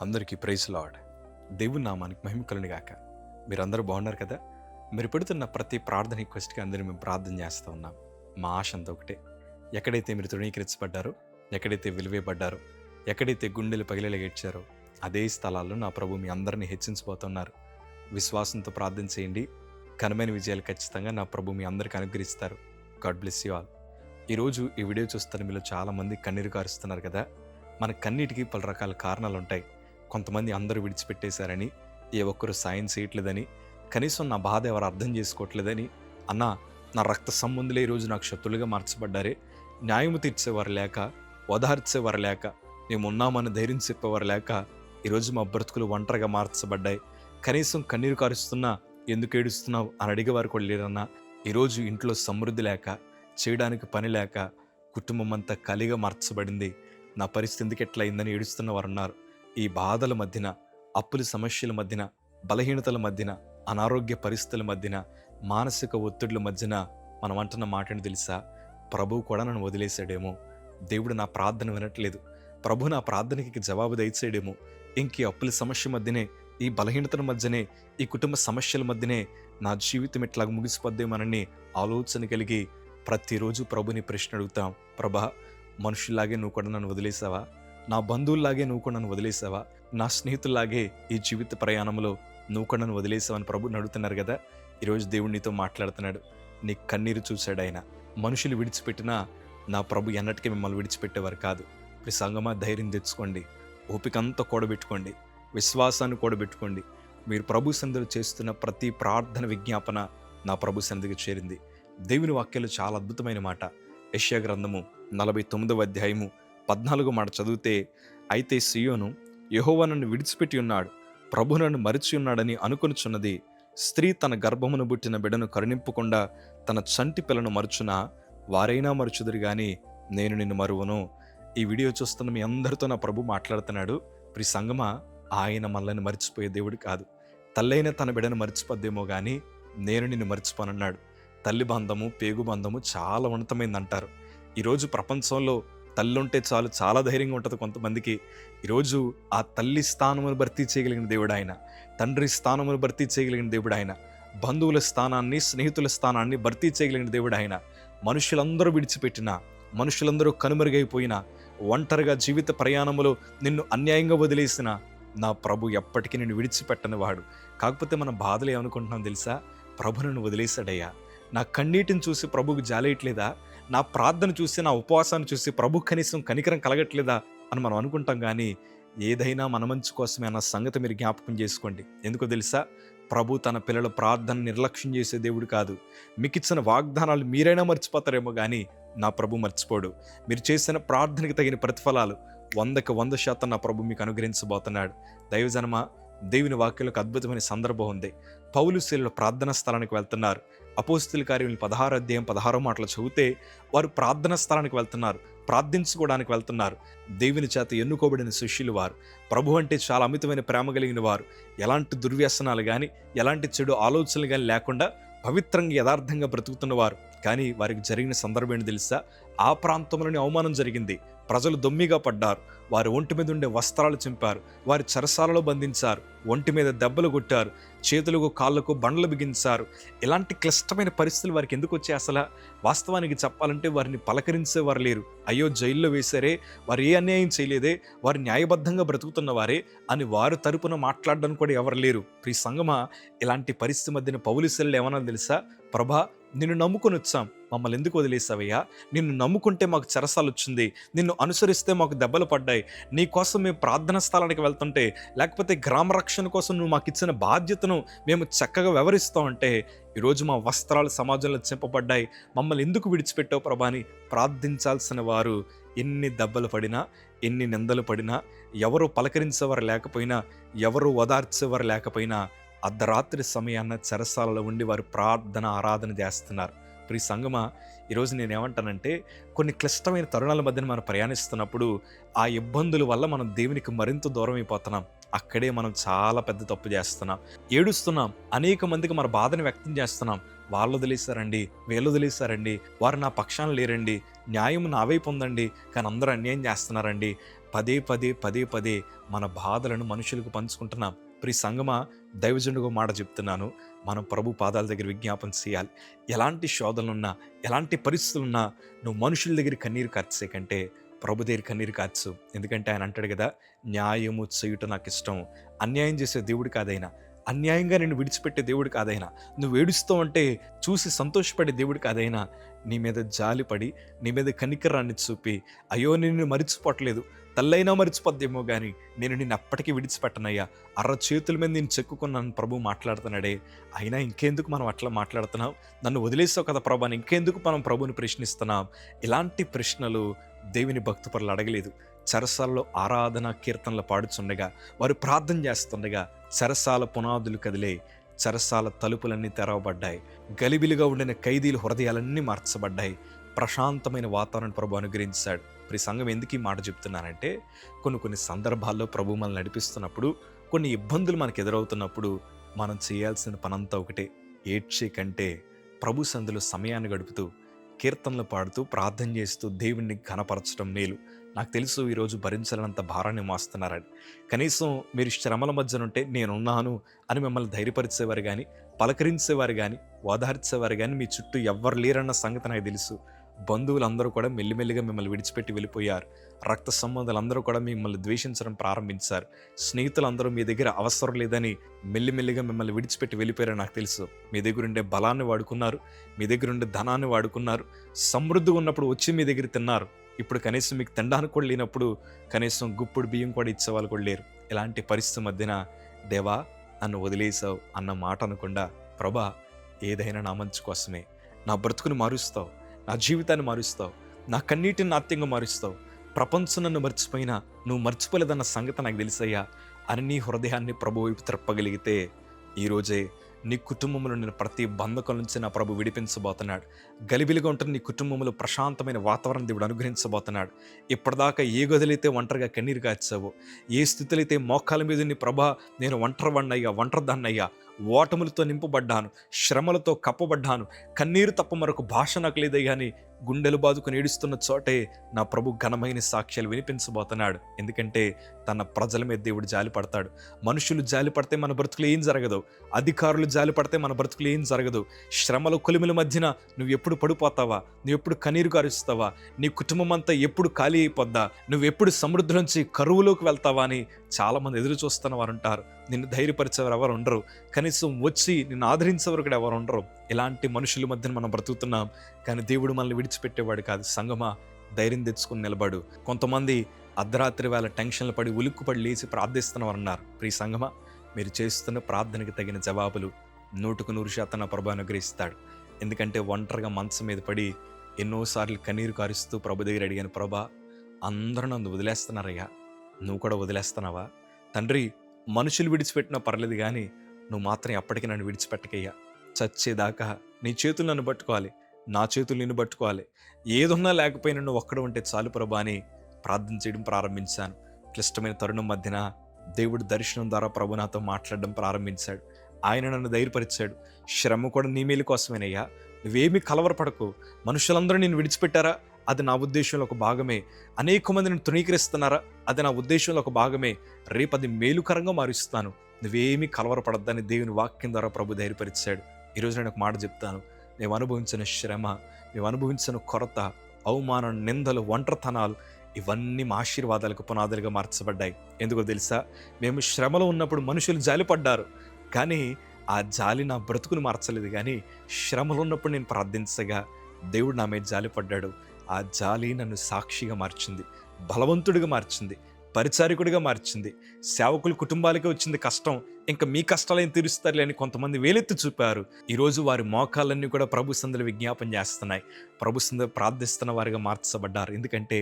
అందరికీ praise lord. దేవుని నామానికి మహిమ కలుగును గాక. మీరందరూ బాగున్నారు కదా? మీరు పెడుతున్న ప్రతి ప్రార్థన రిక్వెస్ట్‌కి అందరూ మేము ప్రార్థన చేస్తూ ఉన్నాం. మా ఆశ అంతా ఒకటే. ఎక్కడైతే మీరు తృణీకరించబడ్డారో, ఎక్కడైతే విలువేయబడ్డారో, ఎక్కడైతే గుండెలు పగిలేలాగా ఏడ్చారో అదే స్థలాల్లో నా ప్రభు మీ అందరినీ హెచ్చించబోతున్నారు. విశ్వాసంతో ప్రార్థన చేయండి. ఘనమైన విజయాలు ఖచ్చితంగా నా ప్రభు మీ అందరికీ అనుగ్రహిస్తారు. God bless you all. ఈరోజు ఈ వీడియో చూస్తున్న మీలో చాలామంది కన్నీరు కారుస్తున్నారు కదా. మన కన్నీటికి పలు రకాల కారణాలు ఉంటాయి. కొంతమంది అందరూ విడిచిపెట్టేశారని, ఏ ఒక్కరు సాయం చేయట్లేదని, కనీసం నా బాధ ఎవరు అర్థం చేసుకోవట్లేదని, అన్నా నా రక్త సంబంధులే ఈరోజు నాకు శత్రులుగా మార్చబడ్డారే, న్యాయము తీర్చేవారు లేక, ఓదార్చేవారు లేక, మేము ఉన్నామని ధైర్యం చెప్పేవారు లేక ఈరోజు మా బ్రతుకులు ఒంటరిగా మార్చబడ్డాయి. కనీసం కన్నీరు కారుస్తున్నా ఎందుకు ఏడుస్తున్నావు అని అడిగేవారు కూడా లేరన్నా. ఈరోజు ఇంట్లో సమృద్ధి లేక, చేయడానికి పని లేక, కుటుంబం అంతా కలిగా మార్చబడింది. నా పరిస్థితికి ఎట్లా అయిందని ఏడుస్తున్నవారు ఉన్నారు. ఈ బాధల మధ్యన, అప్పుల సమస్యల మధ్యన, బలహీనతల మధ్యన, అనారోగ్య పరిస్థితుల మధ్యన, మానసిక ఒత్తిడిల మధ్యన మనం అంటున్న మాటని తెలుసా? ప్రభువు కూడా నన్ను వదిలేశాడేమో, దేవుడు నా ప్రార్థన వినట్లేదు, ప్రభు నా ప్రార్థనకి జవాబు దయచేయడేమో, ఇంక ఈ అప్పుల సమస్య మధ్యనే, ఈ బలహీనతల మధ్యనే, ఈ కుటుంబ సమస్యల మధ్యనే నా జీవితం ఇట్లా ముగిసిపోద్దేమోనని ఆలోచన కలిగి ప్రతిరోజు ప్రభుని ప్రశ్న అడుగుతాం. ప్రభా, మనుషుల్లాగే నువ్వు కూడా నన్ను వదిలేసావా? నా బంధువుల్లాగే నువ్వు కూడా నన్ను వదిలేసావా? నా స్నేహితుల్లాగే ఈ జీవిత ప్రయాణంలో నువ్వు కూడా నన్ను వదిలేసావని ప్రభుని అడుగుతున్నారు కదా. ఈరోజు దేవుడు నీతో మాట్లాడుతున్నాడు. నీ కన్నీరు చూశాడు ఆయన. మనుషులు విడిచిపెట్టినా నా ప్రభు ఎన్నటికీ మిమ్మల్ని విడిచిపెట్టేవారు కాదు. ఇప్పుడు సంగమా, ధైర్యం తెచ్చుకోండి, ఓపికంతా కూడబెట్టుకోండి, విశ్వాసాన్ని కూడబెట్టుకోండి. మీరు ప్రభు సన్నిధిలో చేస్తున్న ప్రతి ప్రార్థన విజ్ఞాపన నా ప్రభు సన్నిధికి చేరింది. దేవుని వాక్యాలు చాలా అద్భుతమైన మాట. యెషయా గ్రంథము 49వ అధ్యాయము 14వ మాట చదివితే, అయితే సీయోను యెహోవా నన్ను విడిచిపెట్టి ఉన్నాడు, ప్రభు నన్ను మరిచి ఉన్నాడని అనుకొనుచున్నది. స్త్రీ తన గర్భమును పుట్టిన బిడ్డను కరుణింపకుండా తన చంటి పిల్లను మరుచునా, వారైనా మరుచుదురు గాని నేను నిన్ను మరువను. ఈ వీడియో చూస్తున్న మీ అందరితో నా ప్రభు మాట్లాడుతున్నాడు. ప్రియ సంగమా, ఆయన మనల్ని మర్చిపోయే దేవుడు కాదు. తల్లైన తన బిడ్డను మర్చిపోద్దేమో కానీ నేను నిన్ను మర్చిపోనన్నాడు. తల్లి బంధము, పేగు బంధము చాలా ఉన్నతమైంది అంటారు. ఈరోజు ప్రపంచంలో తల్లి ఉంటే చాలు, చాలా ధైర్యంగా ఉంటుంది కొంతమందికి. ఈరోజు ఆ తల్లి స్థానమును భర్తీ చేయగలిగిన దేవుడు ఆయన. తండ్రి స్థానమును భర్తీ చేయగలిగిన దేవుడు ఆయన. బంధువుల స్థానాన్ని, స్నేహితుల స్థానాన్ని భర్తీ చేయగలిగిన దేవుడు ఆయన. మనుషులందరూ విడిచిపెట్టినా, మనుషులందరూ కనుమరుగైపోయినా, ఒంటరిగా జీవిత ప్రయాణంలో నిన్ను అన్యాయంగా వదిలేసిన నా ప్రభు ఎప్పటికీ నిన్ను విడిచిపెట్టని వాడు. కాకపోతే మన బాధలు ఏమనుకుంటున్నాం తెలుసా? ప్రభు నన్ను వదిలేశాడయ్యా, నా కన్నీటిని చూసి ప్రభుకు జాలేయట్లేదా, నా ప్రార్థన చూసి, నా ఉపవాసాన్ని చూసి ప్రభు కనీసం కనికరం కలగట్లేదా అని మనం అనుకుంటాం. కానీ ఏదైనా మన మంచి కోసమే అన్న సంగతి మీరు జ్ఞాపకం చేసుకోండి. ఎందుకో తెలుసా? ప్రభు తన పిల్లల ప్రార్థన నిర్లక్ష్యం చేసే దేవుడు కాదు. మీకు ఇచ్చిన వాగ్దానాలు మీరైనా మర్చిపోతారేమో కానీ నా ప్రభు మర్చిపోడు. మీరు చేసిన ప్రార్థనకి తగిన ప్రతిఫలాలు 100% నా ప్రభు మీకు అనుగ్రహించబోతున్నాడు. దైవజనమా, దేవుని వాక్యాలకు అద్భుతమైన సందర్భం ఉంది. పౌలు శీలలు ప్రార్థనా స్థలానికి వెళ్తున్నారు. అపోస్తలుల కార్యములు 16వ అధ్యాయం 16వ మాటలు చదివితే, వారు ప్రార్థనా స్థలానికి వెళ్తున్నారు, ప్రార్థించుకోవడానికి వెళ్తున్నారు. దేవుని చేత ఎన్నుకోబడిన శిష్యులు వారు. ప్రభు అంటే చాలా అమితమైన ప్రేమ కలిగిన వారు. ఎలాంటి దుర్వ్యసనాలు కానీ, ఎలాంటి చెడు ఆలోచనలు కానీ లేకుండా పవిత్రంగా, యథార్థంగా బ్రతుకుతున్నవారు. కానీ వారికి జరిగిన సందర్భం ఏంటి తెలుసా? ఆ ప్రాంతంలోని అవమానం జరిగింది. ప్రజలు దొమ్మిగా పడ్డారు. వారి ఒంటి మీద ఉండే వస్త్రాలు చింపారు, వారి చెరసాలలో బంధించారు, ఒంటి మీద దెబ్బలు కొట్టారు, చేతులకు కాళ్ళకు బండలు బిగించారు. ఇలాంటి క్లిష్టమైన పరిస్థితులు వారికి ఎందుకు వచ్చాయి? అసలు వాస్తవానికి చెప్పాలంటే వారిని పలకరించేవారు లేరు. అయ్యో, జైల్లో వేశారే, వారు ఏ అన్యాయం చేయలేదే, వారు న్యాయబద్ధంగా బ్రతుకుతున్న వారే అని వారు తరపున మాట్లాడడానికి కూడా ఎవరు లేరు. ప్రియ సంగమా, ఇలాంటి పరిస్థితి మధ్యన పౌలు శీలలు ఏమన్నా తెలుసా? ప్రభా, నిన్ను నమ్ముకొని వచ్చాం, మమ్మల్ని ఎందుకు వదిలేసావయ్యా? నిన్ను నమ్ముకుంటే మాకు చెరసాలు వచ్చింది, నిన్ను అనుసరిస్తే మాకు దెబ్బలు పడ్డాయి, నీ కోసం మేము ప్రార్థనా స్థలానికి వెళ్తుంటే, లేకపోతే గ్రామ రక్షణ కోసం నువ్వు మాకు ఇచ్చిన బాధ్యతను మేము చక్కగా వ్యవహరిస్తామంటే ఈరోజు మా వస్త్రాలు సమాజంలో చింపబడ్డాయి, మమ్మల్ని ఎందుకు విడిచిపెట్టావు ప్రభా అని ప్రార్థించాల్సిన వారు ఎన్ని దెబ్బలు పడినా, ఎన్ని నిందలు పడినా, ఎవరు పలకరించేవారు లేకపోయినా, ఎవరు ఓదార్చేవారు లేకపోయినా, అర్ధరాత్రి సమయాన్న చెరసాలలో ఉండి వారు ప్రార్థన, ఆరాధన చేస్తున్నారు. ప్రియ సంగమా, ఈరోజు నేనేమంటానంటే, కొన్ని క్లిష్టమైన తరుణాల మధ్యన మనం ప్రయాణిస్తున్నప్పుడు ఆ ఇబ్బందుల వల్ల మనం దేవునికి మరింత దూరం అయిపోతున్నాం. అక్కడే మనం చాలా పెద్ద తప్పు చేస్తున్నాం, ఏడుస్తున్నాం, అనేక మందికి మన బాధను వ్యక్తం చేస్తున్నాం. వాళ్ళు వదిలేశారండి, వీళ్ళు వదిలేశారండి, వారు నా పక్షాన లేరండి, న్యాయం నా వైపు ఉందండి, కానీ అందరూ అన్యాయం చేస్తున్నారండి పదే పదే పదే పదే మన బాధలను మనుషులకు పంచుకుంటున్నాం. ప్రియ సంగమా, దైవజనుడిగా మాట చెప్తున్నాను, మనం ప్రభు పాదాల దగ్గర విజ్ఞాపన చేయాలి. ఎలాంటి శోధనలున్నా, ఎలాంటి పరిస్థితులున్నా నువ్వు మనుషుల దగ్గర కన్నీరు కార్చే కంటే ప్రభు దగ్గర కన్నీరు కార్చు. ఎందుకంటే ఆయన అంటాడు కదా, న్యాయము చేయుట నాకు ఇష్టం. అన్యాయం చేసే దేవుడు కాదైనా, అన్యాయంగా నిన్ను విడిచిపెట్టే దేవుడు కాదైనా, నువ్వు ఏడుస్తూ ఉంటే చూసి సంతోషపడే దేవుడు కాదైనా, నీ మీద జాలిపడి నీ మీద కనికరాన్ని చూపి, అయ్యో నిన్ను మరిచిపోవట్లేదు, తల్లైనా మరిచిపోద్దేమో కానీ నేను నిన్ను అప్పటికీ విడిచిపెట్టనయ్యా, చేతుల మీద నేను చెక్కుకున్నాను ప్రభు మాట్లాడుతున్నాడే, అయినా ఇంకెందుకు మనం అట్లా మాట్లాడుతున్నాం, నన్ను వదిలేసావు కదా ప్రభు అని ఇంకెందుకు మనం ప్రభుని ప్రశ్నిస్తున్నాం? ఇలాంటి ప్రశ్నలు దేవుని భక్తిపరులు అడగలేదు. చెరసాలలో ఆరాధన కీర్తనలు పాడుచుండగా, వారు ప్రార్థన చేస్తుండగా చెరసాల పునాదులు కదిలే, చెరసాల తలుపులన్నీ తెరవబడ్డాయి, గలిబిలిగా ఉండిన ఖైదీల హృదయాలన్నీ మార్చబడ్డాయి, ప్రశాంతమైన వాతావరణం ప్రభు అనుగ్రహించాడు. ఇప్పుడు ఈ సంఘం ఎందుకు ఈ మాట చెప్తున్నానంటే, కొన్ని సందర్భాల్లో ప్రభు మనల్ని నడిపిస్తున్నప్పుడు, కొన్ని ఇబ్బందులు మనకు ఎదురవుతున్నప్పుడు మనం చేయాల్సిన పనంతా ఒకటే, ఏడ్చే కంటే ప్రభు సందులో సమయాన్ని గడుపుతూ కీర్తనలు పాడుతూ ప్రార్థన చేస్తూ దేవుణ్ణి ఘనపరచడం మేలు. నాకు తెలుసు ఈరోజు భరించలేనంత భారాన్ని మోస్తున్నారని. కనీసం మీరు శ్రమల మధ్యనుంటే నేనున్నాను అని మిమ్మల్ని ధైర్యపరిచేవారు కానీ, పలకరించేవారు కానీ, ఓదార్చేవారు కానీ మీ చుట్టూ ఎవ్వరు లేరన్న సంగతి నాకు తెలుసు. బంధువులందరూ కూడా మెల్లిమెల్లిగా మిమ్మల్ని విడిచిపెట్టి వెళ్ళిపోయారు. రక్త సంబంధాలందరూ కూడా మిమ్మల్ని ద్వేషించడం ప్రారంభించారు. స్నేహితులందరూ మీ దగ్గర అవసరం లేదని మెల్లిమెల్లిగా మిమ్మల్ని విడిచిపెట్టి వెళ్ళిపోయారని నాకు తెలుసు. మీ దగ్గరుండే బలాన్ని వాడుకున్నారు, మీ దగ్గరుండే ధనాన్ని వాడుకున్నారు, సమృద్ధిగా ఉన్నప్పుడు వచ్చి మీ దగ్గర తిన్నారు. ఇప్పుడు కనీసం మీకు తినడానికి కూడా లేనప్పుడు కనీసం గుప్పుడు బియ్యం కూడా ఇచ్చేవాళ్ళు కూడా లేరు. ఇలాంటి పరిస్థితి మధ్యన దేవా నన్ను వదిలేసావు అన్న మాట అనకుండా, ప్రభా ఏదైనా నా మంచి కోసమే, నా బ్రతుకుని మారుస్తావు, నా జీవితాన్ని మారుస్తావు, నా కన్నీటిని నాట్యంగా మారుస్తావు, ప్రపంచం నన్ను మర్చిపోయినా నువ్వు మర్చిపోలేదన్న సంగతి నాకు తెలుసయ్యా అని నీ హృదయాన్ని ప్రభు వైపు తిప్పగలిగితే, ఈరోజే నీ కుటుంబంలో నేను ప్రతి బంధకం నుంచి నా ప్రభు విడిపించబోతున్నాడు. గలిబిలిగా ఉంటున్న నీ కుటుంబంలో ప్రశాంతమైన వాతావరణం దేవుడు అనుగ్రహించబోతున్నాడు. ఇప్పటిదాకా ఏ గదులైతే ఒంటరిగా కన్నీరు కాచావో, ఏ స్థితిలో అయితే మోకాల మీద నీ ప్రభా నేను ఒంటరిదాన్నయ్యా, ఓటములతో నింపబడ్డాను, శ్రమలతో కప్పబడ్డాను, కన్నీరు తప్ప మరొక భాష నాకు లేదయ్యా అని గుండెలు బాదుకుని ఏడుస్తున్న చోటే నా ప్రభు ఘనమైన సాక్ష్యాలు వినిపించబోతున్నాడు. ఎందుకంటే తన ప్రజల మీద దేవుడు జాలి పడతాడు. మనుషులు జాలి పడితే మన బ్రతుకులు ఏం జరగదు, అధికారులు జాలి పడితే మన బ్రతుకులు ఏం జరగదు. శ్రమల కొలిమిల మధ్యన నువ్వు ఎప్పుడు పడిపోతావా, నువ్వు ఎప్పుడు కన్నీరు కారుస్తావా, నీ కుటుంబం అంతా ఎప్పుడు ఖాళీ అయిపోద్దా, నువ్వు ఎప్పుడు సమృద్ధి నుంచి కరువులోకి వెళ్తావా అని చాలామంది ఎదురు చూస్తున్న వారు ఉంటారు. నిన్ను ధైర్యపరిచేవారు ఎవరు ఉండరు, కనీసం వచ్చి నిన్ను ఆదరించేవారు కూడా ఎవరు ఉండరు. ఇలాంటి మనుషుల మధ్యన మనం బ్రతుకుతున్నాం. కానీ దేవుడు మనల్ని విడిచిపెట్టేవాడు కాదు. సంగమా, ధైర్యం తెచ్చుకుని నిలబడు. కొంతమంది అర్ధరాత్రి వేళ టెన్షన్లు పడి ఉలిక్కుపడి లేచి ప్రార్థిస్తున్నవారు ఉన్నారు. ప్రియ సంగమా, మీరు చేస్తున్న ప్రార్థనకి తగిన జవాబులు 100% నా ప్రభు అనుగ్రహిస్తాడు. ఎందుకంటే ఒంటరిగా మంచం మీద పడి ఎన్నోసార్లు కన్నీరు కారుస్తూ ప్రభు దగ్గర అడిగాను, ప్రభా అందరూ నన్ను వదిలేస్తున్నారయ్యా, నువ్వు కూడా వదిలేస్తున్నావా తండ్రి? మనుషులు విడిచిపెట్టినా పర్లేదు కానీ నువ్వు మాత్రం ఎప్పటికీ నన్ను విడిచిపెట్టకయ్యా. చచ్చేదాకా నీ చేతులు నన్ను పట్టుకోవాలి, నా చేతులు నిన్ను పట్టుకోవాలి, ఏదున్నా లేకపోయినా నువ్వు ఒక్కడ ఉంటే చాలు ప్రభా అని ప్రార్థన చేయడం ప్రారంభించాను. క్లిష్టమైన తరుణం మధ్యన దేవుడు దర్శనం ద్వారా ప్రభు నాతో మాట్లాడడం ప్రారంభించాడు. ఆయన నన్ను ధైర్యపరిచాడు. శ్రమ కూడా నీ మేలు కోసమేనయ్యా, నువ్వేమీ కలవరపడకు, మనుషులందరూ నేను విడిచిపెట్టారా, అది నా ఉద్దేశంలో ఒక భాగమే, అనేక మంది నేను తృణీకరిస్తున్నారా, అది నా ఉద్దేశంలో ఒక భాగమే, రేపు అది మేలుకరంగా మారుస్తాను, నువ్వేమీ కలవరపడద్దని దేవుని వాక్యం ద్వారా ప్రభు ధైర్యపరిచాడు. ఈరోజు నేను ఒక మాట చెప్తాను, మేము అనుభవించిన శ్రమ, మేము అనుభవించిన కొరత, అవమానం, నిందలు, ఒంటరితనాలు ఇవన్నీ మా ఆశీర్వాదాలకు పునాదులుగా మార్చబడ్డాయి. ఎందుకో తెలుసా? మేము శ్రమలో ఉన్నప్పుడు మనుషులు జాలిపడ్డారు, కానీ ఆ జాలి నా బ్రతుకును మార్చలేదు. కానీ శ్రమలో ఉన్నప్పుడు నేను ప్రార్థించగా దేవుడు నా మీద జాలిపడ్డాడు. ఆ జాలి నన్ను సాక్షిగా మార్చింది, బలవంతుడిగా మార్చింది, పరిచారికుడిగా మార్చింది. సేవకుల కుటుంబాలకే వచ్చింది కష్టం, ఇంకా మీ కష్టాలేం తీరుస్తారులే అని కొంతమంది వేలెత్తి చూపారు. ఈరోజు వారి మోకాళ్ళన్నీ కూడా ప్రభు సందులో విజ్ఞాపన చేస్తున్నాయి, ప్రభు సందులో ప్రార్థిస్తున్న వారిగా మార్చబడ్డారు. ఎందుకంటే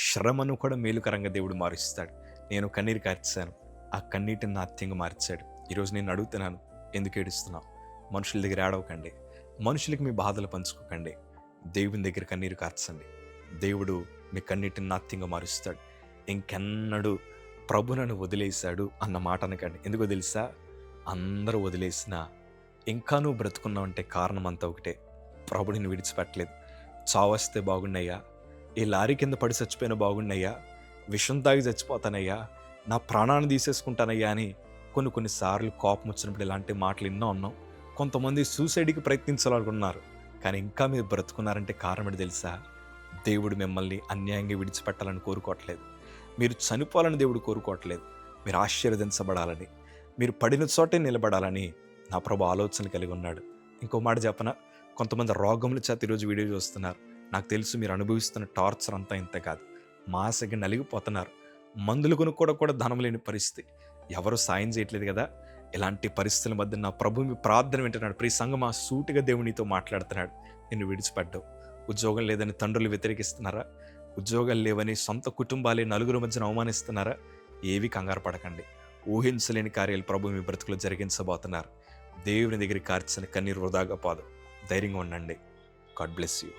శ్రమను కూడా మేలుకరంగా దేవుడు మారుస్తాడు. నేను కన్నీరు కార్చాను, ఆ కన్నీటిని నాట్యంగా మార్చాడు. ఈరోజు నేను అడుగుతున్నాను, ఎందుకు ఏడుస్తున్నావు? మనుషుల దగ్గర ఏడవకండి, మనుషులకి మీ బాధలు పంచుకోకండి, దేవుని దగ్గర కన్నీరు కార్చండి. దేవుడు మీ కన్నీటిని నాట్యంగా మారుస్తాడు. ఇంకెన్నడూ ప్రభు నన్ను వదిలేశాడు అన్న మాట అనకండి. ఎందుకో తెలుసా? అందరూ వదిలేసినా ఇంకా నువ్వు బ్రతుకున్నావు అంటే కారణం అంతా ఒకటే, ప్రభు నిన్ను విడిచిపెట్టలేదు. చావస్తే బాగుండయ్యా, ఈ లారీ కింద పడి చచ్చిపోయినా బాగుండయ్యా, విషం తాగి చచ్చిపోతానయ్యా, నా ప్రాణాన్ని తీసేసుకుంటానయ్యా అని కొన్నిసార్లు కోపం వచ్చినప్పుడు ఇలాంటి మాటలు ఎన్నో ఉన్నాం. కొంతమంది సూసైడ్కి ప్రయత్నించాలనుకున్నారు, కానీ ఇంకా మీరు బ్రతుకున్నారంటే కారణం ఏంటి తెలుసా? దేవుడు మిమ్మల్ని అన్యాయంగా విడిచిపెట్టాలని కోరుకోవట్లేదు. మీరు చనిపోవాలని దేవుడు కోరుకోవట్లేదు. మీరు ఆశీర్వదించబడాలని, మీరు పడిన చోటే నిలబడాలని నా ప్రభు ఆలోచన కలిగి ఉన్నాడు. ఇంకో మాట చెప్పనా, కొంతమంది రోగముల చేత ఈరోజు వీడియో చూస్తున్నారు. నాకు తెలుసు మీరు అనుభవిస్తున్న టార్చర్ అంతా ఇంత కాదు. మాసగా నలిగిపోతున్నారు. మందులు కొనుక్కోవడం కూడా ధనం లేని పరిస్థితి. ఎవరు సాయం చేయట్లేదు కదా. ఇలాంటి పరిస్థితుల మధ్య నా ప్రభు మీ ప్రార్థన వింటున్నాడు. ప్రియ సంగమా, సూటిగా దేవునితో మాట్లాడుతున్నాడు. నిన్ను విడిచిపెట్టవు. ఉద్యోగం లేదని తండ్రులు వ్యతిరేకిస్తున్నారా? ఉద్యోగాలు లేవని సొంత కుటుంబాలే నలుగురు మధ్యన అవమానిస్తున్నారా? ఏవి కంగారు పడకండి. ఊహించలేని కార్యాలు ప్రభు మీ బ్రతుకులో జరిగించబోతున్నారు. దేవుని దగ్గర కార్చిన కన్నీరు వృధాగా పోదు. ధైర్యంగా ఉండండి. God bless you.